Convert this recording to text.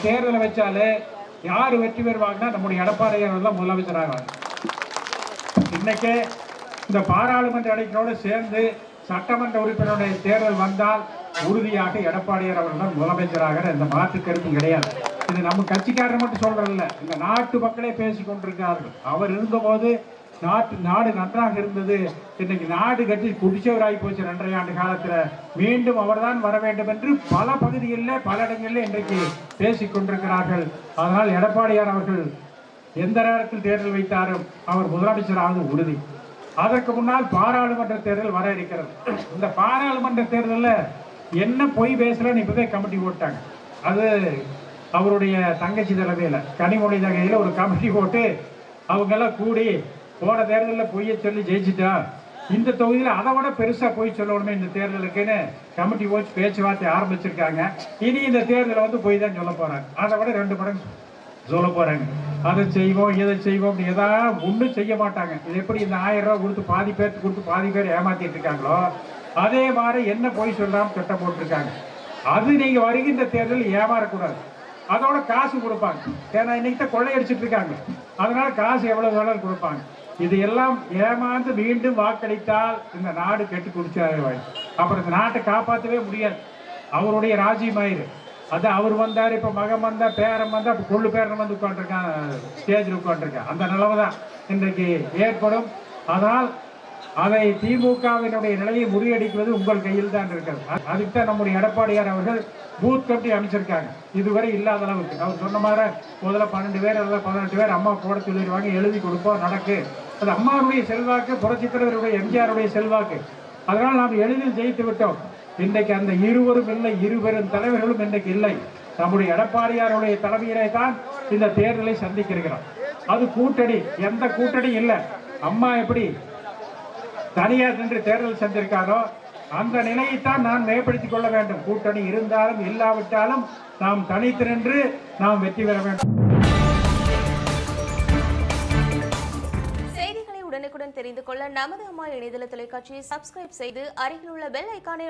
தேர்தலை வச்சாலே யார் வெற்றி பெறுவாங்கன்னா நம்முடைய எடப்பாடியார் தான் முதலமைச்சராக. இன்னைக்கு இந்த பாராளுமன்ற இடைகளோடு சேர்ந்து சட்டமன்ற உறுப்பினருடைய தேர்தல் வந்தால் உறுதியாக எடப்பாடியார் அவர்கள் தான் முதலமைச்சராக, இந்த மாற்று கருத்து கிடையாது. இது நம்ம கட்சிக்காரர் மட்டும் சொல்றதில்ல, இந்த நாட்டு மக்களே பேசிக் கொண்டிருக்கிறார்கள். அவர் இருந்தபோது நாடு நன்றாக இருந்தது, இன்னைக்கு நாடு கட்டி குடிச்சவராகி போச்சு 2.5 ஆண்டு காலத்தில். மீண்டும் அவர்தான் வர வேண்டும் என்று பல பகுதிகளில் பல இடங்களில் இன்றைக்கு பேசிக் கொண்டிருக்கிறார்கள். அதனால் எடப்பாடியார் அவர்கள் எந்த நேரத்தில் தேர்தல் வைத்தாலும் அவர் முதலமைச்சராக உறுதி. அதற்கு முன்னால் பாராளுமன்ற தேர்தல் வர இருக்கிறது. இந்த பாராளுமன்ற தேர்தலில் என்ன பொய் பேசலன்னு இப்போதே கமிட்டி போட்டாங்க. அது அவருடைய தங்கச்சி தலைமையில் கனிமொழி தகையில் ஒரு கமிட்டி போட்டு அவங்கெல்லாம் கூடி போன தேர்தலில் பொய்யை சொல்லி ஜெயிச்சுட்டா, இந்த தொகுதியில் அதை விட பெருசாக பொய் சொல்லணுமே இந்த தேர்தலுக்குன்னு கமிட்டி போச்சு பேச்சுவார்த்தை ஆரம்பிச்சிருக்காங்க. இனி இந்த தேர்தலை வந்து பொய் தான் சொல்ல போகிறாங்க, அதை விட 2 மடங்கு சொல்ல போகிறாங்க. அதை செய்வோம் இதை செய்வோம் ஏதாவது ஒன்றும் செய்ய மாட்டாங்க. இது எப்படி இந்த 1000 ரூபா கொடுத்து பாதி பேருக்கு கொடுத்து பாதி பேர் ஏமாத்திட்டு இருக்காங்களோ அதே மாதிரி என்ன பொய் சொல்லாமல் திட்டம் போட்டிருக்காங்க. அது நீங்கள் வருகின்ற தேர்தலில் ஏமாறக்கூடாது. அதோட காசு கொடுப்பாங்க, ஏன்னா இன்னைக்கு தான் கொள்ளையடிச்சிட்டு இருக்காங்க, அதனால காசு எவ்வளவு வேணாலும் கொடுப்பாங்க. இது எல்லாம் ஏமாந்து மீண்டும் வாக்களித்தால் இந்த நாடு கெட்டு குடிச்சாரு. அப்புறம் இந்த நாட்டை காப்பாற்றவே முடியாது. அவருடைய ராஜ்யமாயிரு அது அவர் வந்தார், இப்போ மகன் வந்தா பேரன் வந்தா இப்போ கொள்ளு பேரன் வந்து உட்காந்துருக்கான், ஸ்டேஜில் உட்காந்துருக்கான். அந்த நிலைமை தான் இன்றைக்கு ஏற்படும். அதனால் அதை திமுகவினுடைய நிலையை முறியடிக்குவது உங்கள் கையில் தான் இருக்கிறது. அதுக்கு தான் நம்முடைய எடப்பாடியார் அவர்கள் பூத் கமிட்டி அமைச்சிருக்காங்க, இதுவரை இல்லாத அளவுக்கு. அவர் சொன்ன மாதிரி முதல்ல 12 பேர் அல்ல 18 பேர் அம்மா போட சொல்லிடுவாங்க, எழுதி கொடுப்போம் நடக்கு. அது அம்மாவுடைய செல்வாக்கு, புரட்சித் தலைவருடைய எம்ஜிஆருடைய செல்வாக்கு. அதனால் நாம் எளிதில் ஜெயித்து விட்டோம். இன்றைக்கு அந்த இருவரும் இல்லை, இருவரும் தலைவர்களும் இன்றைக்கு இல்லை. நம்முடைய எடப்பாடியாருடைய தலைமையிலே தான் இந்த தேர்தலை சந்திக்கிறோம். அது கூட்டணி, எந்த கூட்டணி இல்லை. அம்மா எப்படி தனியார் நின்று தேர்தல் சந்திருக்காரோ அந்த நிலையைத்தான் நான் மேம்படுத்திக் கொள்ள வேண்டும். கூட்டணி இருந்தாலும் இல்லாவிட்டாலும் நாம் தனித்து நின்று நாம் வெற்றி பெற வேண்டும். செய்திகளை உடனுக்குடன் தெரிந்து கொள்ள நமது அம்மா இணையதள தொலைக்காட்சியை சப்ஸ்கிரைப் செய்து அருகில் உள்ள பெல் ஐக்கானை